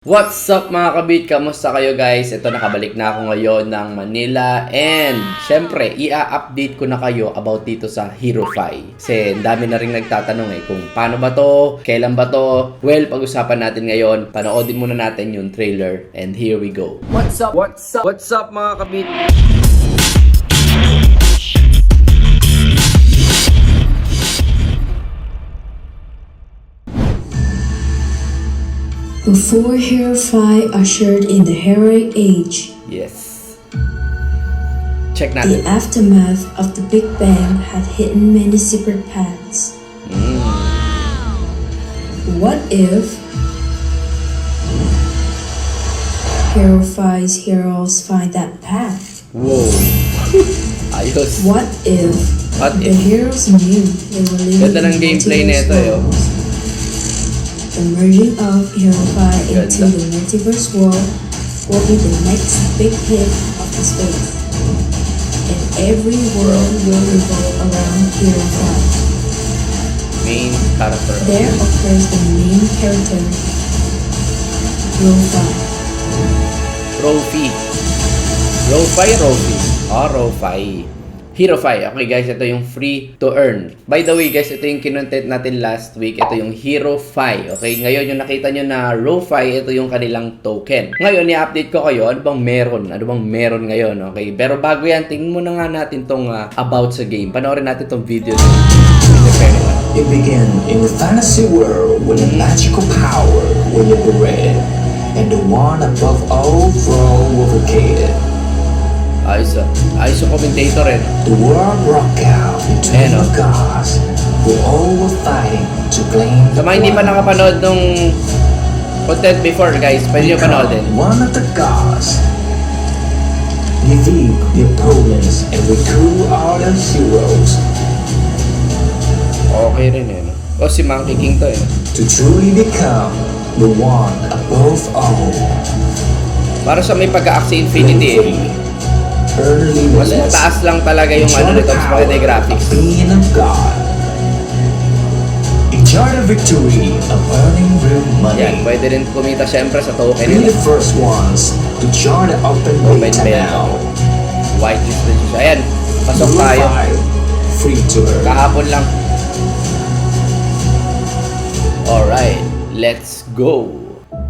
What's up mga kabit? Kamusta kayo guys? Ito nakabalik na ako ngayon ng Manila and syempre i-update ko na kayo about dito sa Herofi. Kasi dami na rin nagtatanong kung paano ba to, kailan ba to. Well, pag-usapan natin ngayon, panoodin muna natin yung trailer and here we go. What's up? What's up? What's up mga kabit? Before Herofi ushered in the heroic age, Yes. Check the natin. aftermath of the Big Bang had hidden many secret paths. What if Herofi's heroes find that path? Wow. Ayos. What if What the if? heroes knew they were living Ganda ng in gameplay multiverse nito yo. worlds? The merging of Herofi into Ganda. the Multiverse world will be the next big hit of the space. And every world will revolve around Herofi. Main character. There occurs the main character, rofi. Rofi. Rofi. Rofi. Herofi. Okay guys, ito yung free to earn. By the way guys, ito yung kinontent natin last week. Ito yung Herofi. Okay, ngayon yung nakita nyo na Rofi, ito yung kanilang token. Ngayon, i-update ko kayo, ano bang meron? Ano bang meron ngayon? Okay, pero bago yan, tingnan muna nga natin tong about sa game. Panoorin natin tong video. It began in a fantasy world with a magical power when you were red, and the one above all revocated. Ayos yung commentator eh. The war broke out between the gods who all were fighting to claim Sa mga hindi pa nakapanood nung content before guys, pwede nyo panoodin. One of the gods defeat the opponents and recruit all the heroes Okay rin eh. No? O si Monkey King to eh. to truly become the one above all. Para sa may pagka-Axie Infinity eh. Mas mataas lang talaga yung ano nito sa mga graphics. Being of God. Enjoy the victory of earning real money. Yan, pwede rin kumita syempre sa token Be nila. the first ones to join the open beta now. Whitelist din siya. Ayan, pasok tayo. Free to earn. Kahapon lang. Alright, let's go.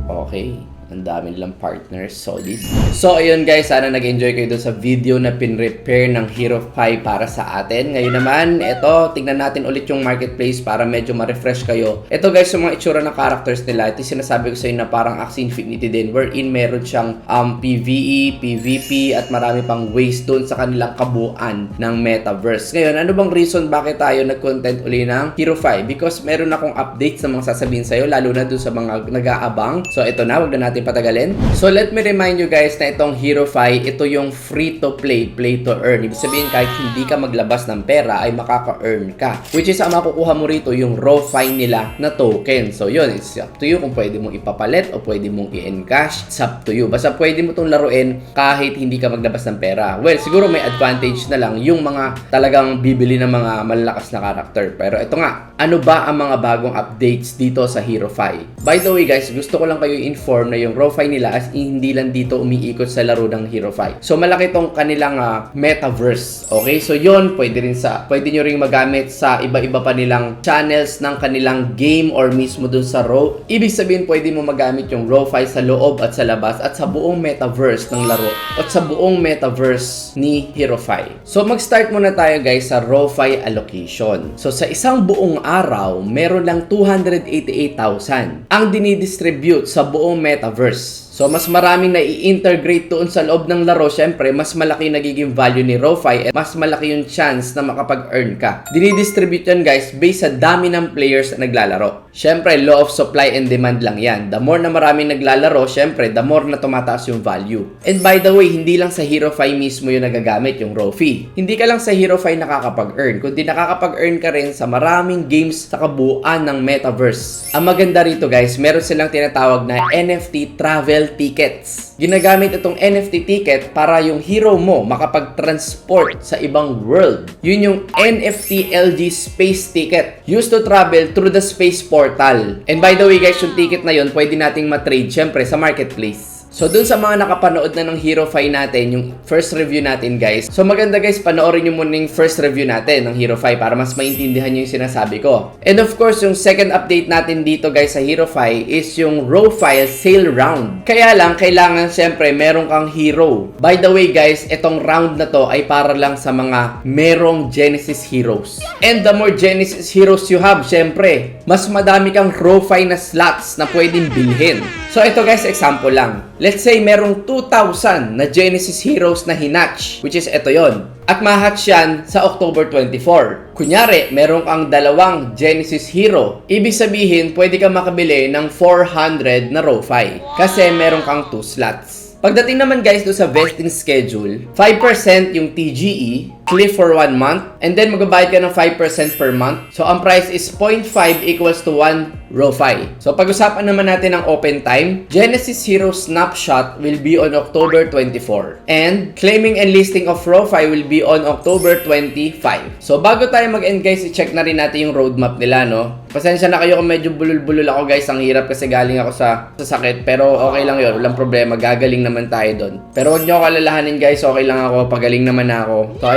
Okay. Ang dami nilang partners, solid. So, ayun guys, sana nag-enjoy kayo dun sa video na pin-repair ng Herofi para sa atin. Ngayon naman, eto, tingnan natin ulit yung marketplace para medyo ma-refresh kayo. Eto guys, yung mga itsura ng characters nila, ito sinasabi ko sa inyo na parang Axie Infinity din, wherein meron siyang PvE, PvP, at marami pang ways dun sa kanilang kabuuan ng Metaverse. Ngayon, ano bang reason bakit tayo nag-content uli ng Herofi? Because meron akong updates na mga sasabihin sa'yo, lalo na dun sa mga nag-aabang. So, ito na, wag na natin patagalin. So let me remind you guys na itong Herofi, ito yung free to play, play to earn. Ibig sabihin kahit hindi ka maglabas ng pera ay makaka-earn ka. Which is ang makukuha mo rito yung rofi nila na token. So yun, it's up to you kung pwede mong ipapalit o pwede mong i-encash. It's up to you. Basta pwede mo itong laruin kahit hindi ka maglabas ng pera. Well, siguro may advantage na lang yung mga talagang bibili ng mga malalakas na character. Pero ito nga, ano ba ang mga bagong updates dito sa Herofi? By the way guys, gusto ko lang kayo inform na yung rofi nila as hindi lang dito umiikot sa laro ng Herofi. So malaki tong kanilang metaverse. Okay? So yon pwede nyo ring magamit sa iba-iba pa nilang channels ng kanilang game or mismo dun sa Ro. Ibig sabihin pwede mo magamit yung rofi sa loob at sa labas at sa buong metaverse ng laro at sa buong metaverse ni Herofi. So mag-start muna tayo guys sa rofi allocation. So sa isang buong araw, meron lang 288,000 ang dinidistribute sa buong metaverse. So, mas maraming na i-integrate doon sa loob ng laro. Syempre, mas malaki nagiging value ni rofi at mas malaki yung chance na makapag-earn ka. Dinidistribute yan guys based sa dami ng players na naglalaro. Syempre, law of supply and demand lang yan. The more na maraming naglalaro, syempre, the more na tumataas yung value. And by the way, hindi lang sa Herofi mismo yung nagagamit yung rofi. Hindi ka lang sa Herofi nakakapag-earn, kundi nakakapag-earn ka rin sa maraming games sa kabuuan ng Metaverse. Ang maganda rito guys, meron silang tinatawag na NFT travel travel tickets. Ginagamit itong NFT ticket para yung hero mo makapag-transport sa ibang world. Yun yung NFT LG Space Ticket, used to travel through the space portal. And by the way guys, yung ticket na yun, pwede nating matrade syempre sa marketplace. So dun sa mga nakapanood na ng Herofi natin, yung first review natin guys. So maganda guys, panoorin nyo muna yung first review natin ng Herofi para mas maintindihan nyo yung sinasabi ko. And of course, yung second update natin dito guys sa Herofi is yung rofi sale round. Kaya lang, kailangan syempre meron kang hero. By the way guys, itong round na to ay para lang sa mga merong Genesis heroes. And the more Genesis heroes you have, syempre, mas madami kang rofi na slots na pwedeng bilhin. So ito guys, example lang. Let's say merong 2,000 na Genesis heroes na hinatch, which is ito yon. At mahatch yan sa October 24. Kunyari, meron kang dalawang Genesis hero. Ibig sabihin, pwede kang makabili ng 400 na rofi. Kasi meron kang 2 slots. Pagdating naman guys do sa vesting schedule, 5% yung TGE, cliff for 1 month, and then magbabayad ka ng 5% per month. So ang price is 0.5 equals to 1 rofi. So pag-usapan naman natin ang open time, Genesis Hero Snapshot will be on October 24. And claiming and listing of rofi will be on October 25. So bago tayo mag-end guys, i-check na rin natin yung roadmap nila, no? Pasensya na kayo kung medyo bulol-bulol ako guys. Ang hirap kasi galing ako sa sakit. Pero okay lang yun. Walang problema. Gagaling naman tayo doon. Pero huwag nyo ako alalahanin guys. Okay lang ako. Pagaling naman ako. So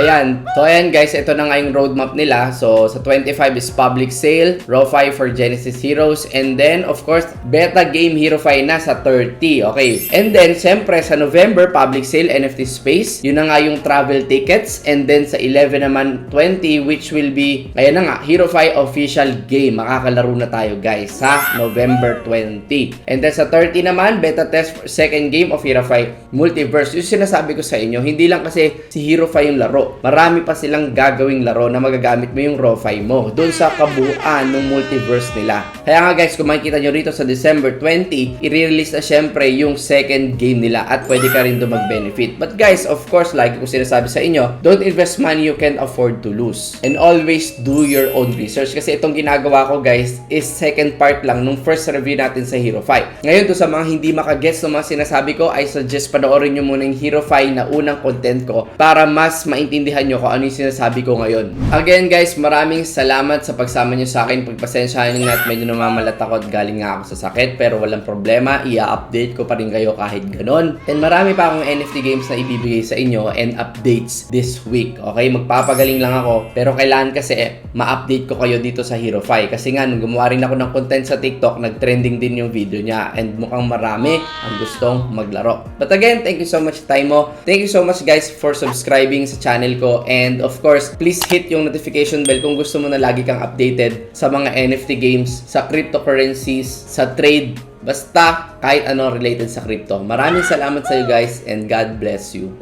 ayan guys. Ito na nga yung roadmap nila. So sa 25 is public sale. rofi for Genesis Heroes. And then of course, beta game Herofi na sa 30. Okay. And then syempre sa November, public sale NFT space. Yun na nga yung travel tickets. And then sa 11 naman, 20 which will be, ayan na nga, Herofi official game. Makakalaro na tayo guys sa November 20. And then sa 30 naman, beta test for second game of Herofi Multiverse. Yung sinasabi ko sa inyo, hindi lang kasi si Herofi yung laro. Marami pa silang gagawing laro na magagamit mo yung rofi mo doon sa kabuuan ng multiverse nila. Kaya nga guys, kung makikita nyo rito sa December 20, i-release na syempre yung second game nila at pwede ka rin doon mag-benefit. But guys, of course, like ko sinasabi sa inyo, don't invest money you can afford to lose. And always do your own research. Kasi itong ginagawa ko guys is second part lang nung first review natin sa Herofi. Ngayon to sa mga hindi makagets ng mga sinasabi ko, I suggest panoorin nyo muna yung Herofi na unang content ko para mas maintindihan nyo kung ano yung sinasabi ko ngayon. Again guys, maraming salamat sa pagsama nyo sa akin. Pagpasensyahan nyo na at medyo namamalat ako at galing nga ako sa sakit, pero walang problema, i-update ko pa rin kayo kahit ganon. And marami pa akong NFT games na ibibigay sa inyo and updates this week. Okay, magpapagaling lang ako, pero kailangan kasi ma-update ko kayo dito sa Herofi. Kasi nga, nung gumawa rin ako ng content sa TikTok, nag-trending din yung video niya. And mukhang marami ang gustong maglaro. But again, thank you so much time mo. Thank you so much guys for subscribing sa channel ko. And of course, please hit yung notification bell kung gusto mo na lagi kang updated sa mga NFT games, sa cryptocurrencies, sa trade, basta kahit ano related sa crypto. Maraming salamat sa iyo guys and God bless you.